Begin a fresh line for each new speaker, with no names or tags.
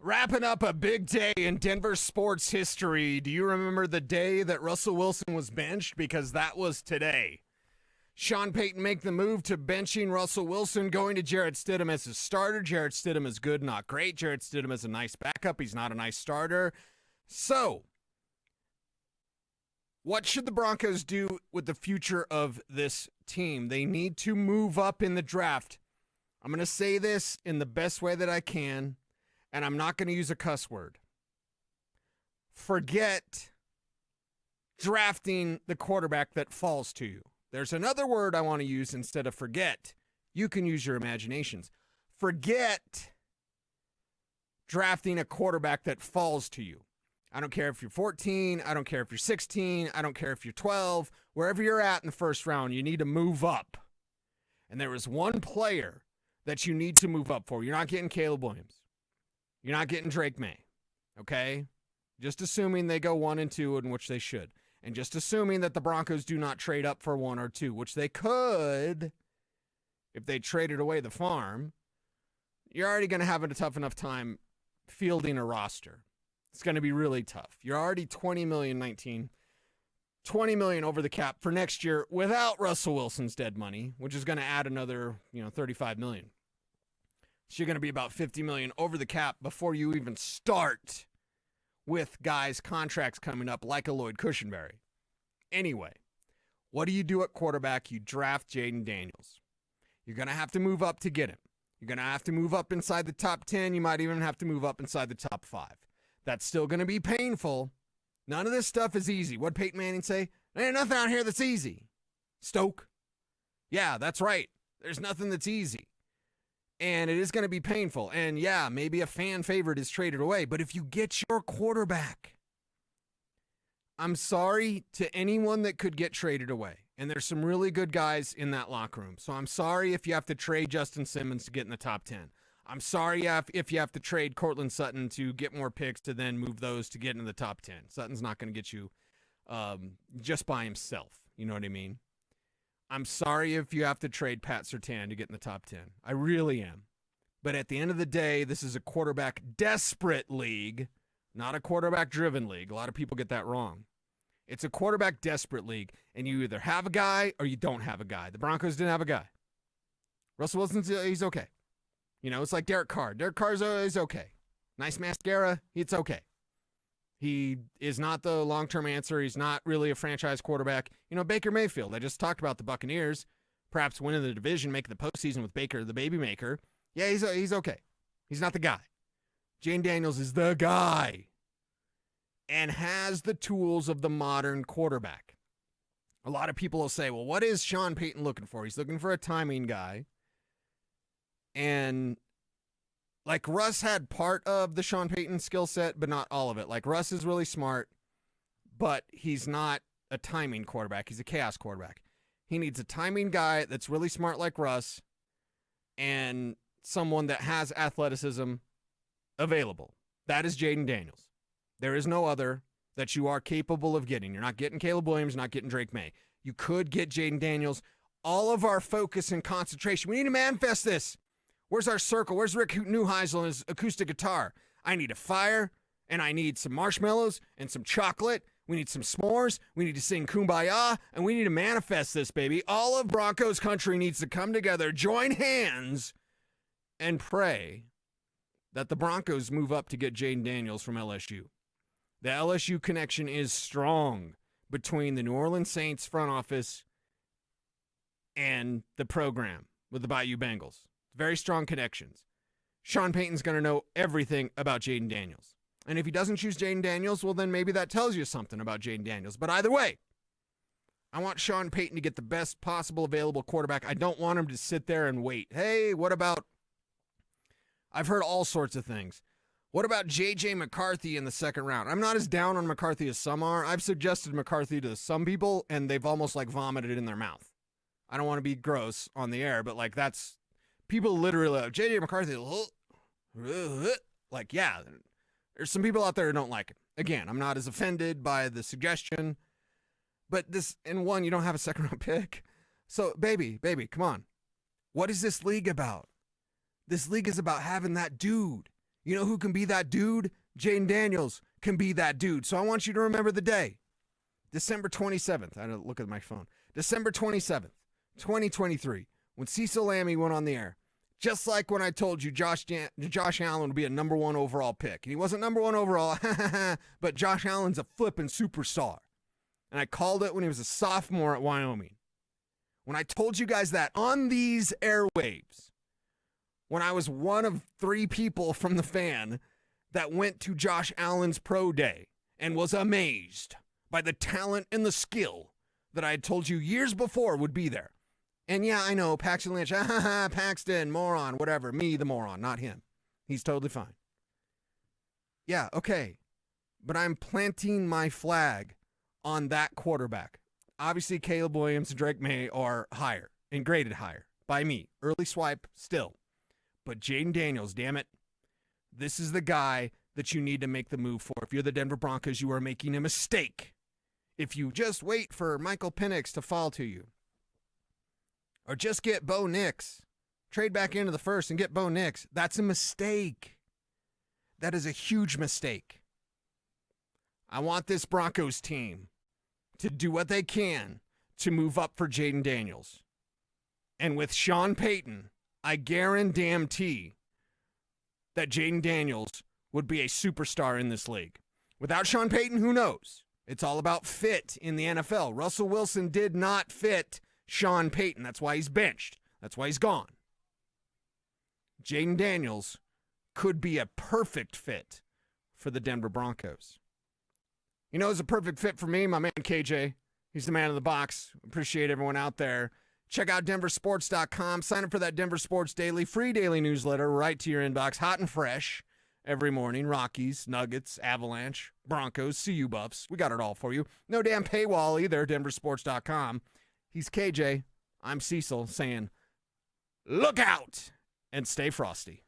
Wrapping up a big day in Denver sports history. Do you remember the day that Russell Wilson was benched? Because that was today. Sean Payton make the move to benching Russell Wilson, going to Jarrett Stidham as his starter. Jarrett Stidham is good, not great. Jarrett Stidham is a nice backup. He's not a nice starter. So, what should the Broncos do with the future of this team? They need to move up in the draft. I'm going to say this in the best way that I can, and I'm not going to use a cuss word. Forget drafting the quarterback that falls to you. There's another word I want to use instead of forget. You can use your imaginations. Forget drafting a quarterback that falls to you. I don't care if you're 14. I don't care if you're 16. I don't care if you're 12. Wherever you're at in the first round, you need to move up. And there is one player that you need to move up for. You're not getting Caleb Williams. You're not getting Drake May. Okay? Just assuming they go 1 and 2, in which they should. And just assuming that the Broncos do not trade up for 1 or 2, which they could if they traded away the farm, you're already going to have a tough enough time fielding a roster. It's going to be really tough. You're already $20 million over the cap for next year without Russell Wilson's dead money, which is going to add another, $35 million. So you're going to be about $50 million over the cap before you even start with guys' contracts coming up like a Lloyd Cushenberry. Anyway, what do you do at quarterback? You draft Jayden Daniels. You're going to have to move up to get him. You're going to have to move up inside the top 10. You might even have to move up inside the top 5. That's still going to be painful. None of this stuff is easy. What'd Peyton Manning say? There ain't nothing out here that's easy. Stoke. Yeah, that's right. There's nothing that's easy. And it is going to be painful. And yeah, maybe a fan favorite is traded away. But if you get your quarterback, I'm sorry to anyone that could get traded away. And there's some really good guys in that locker room. So I'm sorry if you have to trade Justin Simmons to get in the top 10. I'm sorry if you have to trade Courtland Sutton to get more picks to then move those to get in the top 10. Sutton's not going to get you just by himself. You know what I mean? I'm sorry if you have to trade Pat Surtain to get in the top 10. I really am. But at the end of the day, this is a quarterback-desperate league, not a quarterback-driven league. A lot of people get that wrong. It's a quarterback-desperate league, and you either have a guy or you don't have a guy. The Broncos didn't have a guy. Russell Wilson, he's okay. It's like Derek Carr. Derek Carr's always okay. Nice mascara, it's okay. He is not the long-term answer. He's not really a franchise quarterback. Baker Mayfield, I just talked about the Buccaneers, perhaps winning the division, making the postseason with Baker, the baby maker. Yeah, he's okay. He's not the guy. Jayden Daniels is the guy and has the tools of the modern quarterback. A lot of people will say, well, what is Sean Payton looking for? He's looking for a timing guy. And like Russ had part of the Sean Payton skill set, but not all of it. Like Russ is really smart, but he's not a timing quarterback. He's a chaos quarterback. He needs a timing guy that's really smart like Russ and someone that has athleticism available. That is Jayden Daniels. There is no other that you are capable of getting. You're not getting Caleb Williams, not getting Drake May. You could get Jayden Daniels. All of our focus and concentration, we need to manifest this. Where's our circle? Where's Rick Neuheisel and his acoustic guitar? I need a fire, and I need some marshmallows and some chocolate. We need some s'mores. We need to sing Kumbaya, and we need to manifest this, baby. All of Broncos country needs to come together, join hands, and pray that the Broncos move up to get Jayden Daniels from LSU. The LSU connection is strong between the New Orleans Saints front office and the program with the Bayou Bengals. Very strong connections. Sean Payton's going to know everything about Jayden Daniels. And if he doesn't choose Jayden Daniels, well, then maybe that tells you something about Jayden Daniels. But either way, I want Sean Payton to get the best possible available quarterback. I don't want him to sit there and wait. Hey, what about... I've heard all sorts of things. What about J.J. McCarthy in the second round? I'm not as down on McCarthy as some are. I've suggested McCarthy to some people, and they've almost like vomited in their mouth. I don't want to be gross on the air, but like that's... People literally, J.J. McCarthy, like, yeah, there's some people out there who don't like it. Again, I'm not as offended by the suggestion, but this, in one, you don't have a second-round pick. So, baby, come on. What is this league about? This league is about having that dude. You know who can be that dude? Jayden Daniels can be that dude. So I want you to remember the day. December 27th. I don't look at my phone. December 27th, 2023, when Cecil Lammey went on the air. Just like when I told you Josh Allen would be a number 1 overall pick. And he wasn't number 1 overall, but Josh Allen's a flippin' superstar. And I called it when he was a sophomore at Wyoming. When I told you guys that on these airwaves, when I was one of 3 people from the fan that went to Josh Allen's pro day and was amazed by the talent and the skill that I had told you years before would be there. And yeah, I know, Paxton Lynch, Paxton, moron, whatever. Me, the moron, not him. He's totally fine. Yeah, okay. But I'm planting my flag on that quarterback. Obviously, Caleb Williams and Drake May are higher and graded higher by me. Early swipe still. But Jayden Daniels, damn it, this is the guy that you need to make the move for. If you're the Denver Broncos, you are making a mistake. If you just wait for Michael Penix to fall to you. Or just get Bo Nix. Trade back into the first and get Bo Nix. That's a mistake. That is a huge mistake. I want this Broncos team to do what they can to move up for Jayden Daniels. And with Sean Payton, I guarantee that Jayden Daniels would be a superstar in this league. Without Sean Payton, who knows? It's all about fit in the NFL. Russell Wilson did not fit Sean Payton. That's why he's benched. That's why he's gone. Jayden Daniels could be a perfect fit for the Denver Broncos. You know, it's a perfect fit for me, my man KJ. He's the man of the box. Appreciate everyone out there. Check out denversports.com. Sign up for that Denver Sports Daily, free daily newsletter right to your inbox, hot and fresh every morning. Rockies, Nuggets, Avalanche, Broncos, CU Buffs. We got it all for you. No damn paywall either, denversports.com. He's KJ. I'm Cecil saying, look out and stay frosty.